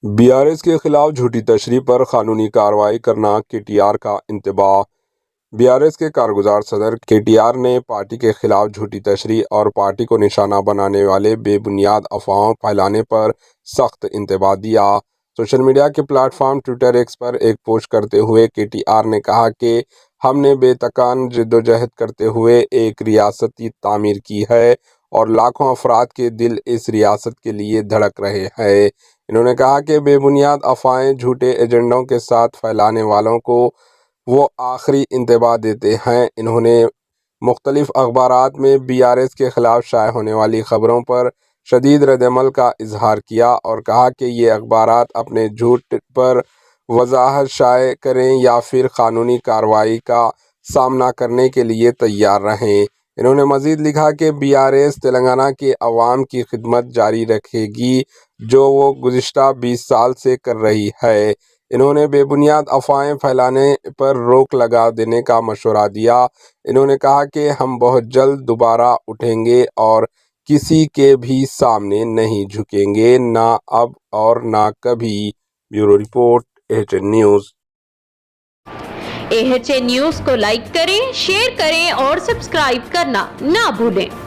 BRS کے خلاف جھوٹی تشریح پر قانونی کارروائی کرنا KTR کا انتباہ۔ BRS کے کارگزار صدر KTR نے پارٹی کے خلاف جھوٹی تشریح اور پارٹی کو نشانہ بنانے والے بے بنیاد افواہوں پھیلانے پر سخت انتباہ دیا۔ سوشل میڈیا کے پلیٹ فارم ٹوئٹر ایکس پر ایک پوسٹ کرتے ہوئے KTR نے کہا کہ ہم نے بے تکان جدوجہد کرتے ہوئے ایک ریاستی تعمیر کی ہے اور لاکھوں افراد کے دل اس ریاست کے لیے دھڑک رہے ہیں۔ انہوں نے کہا کہ بے بنیاد افواہیں جھوٹے ایجنڈوں کے ساتھ پھیلانے والوں کو وہ آخری انتباہ دیتے ہیں۔ انہوں نے مختلف اخبارات میں BRS کے خلاف شائع ہونے والی خبروں پر شدید ردعمل کا اظہار کیا اور کہا کہ یہ اخبارات اپنے جھوٹ پر وضاحت شائع کریں یا پھر قانونی کارروائی کا سامنا کرنے کے لیے تیار رہیں۔ انہوں نے مزید لکھا کہ BRS تلنگانہ کے عوام کی خدمت جاری رکھے گی جو وہ گزشتہ 20 سال سے کر رہی ہے۔ انہوں نے بے بنیاد افواہیں پھیلانے پر روک لگا دینے کا مشورہ دیا۔ انہوں نے کہا کہ ہم بہت جلد دوبارہ اٹھیں گے اور کسی کے بھی سامنے نہیں جھکیں گے، نہ اب اور نہ کبھی۔ Bureau report AHN news. AHN news کو لائک کریں، شیئر کریں اور سبسکرائب کرنا نہ بھولیں۔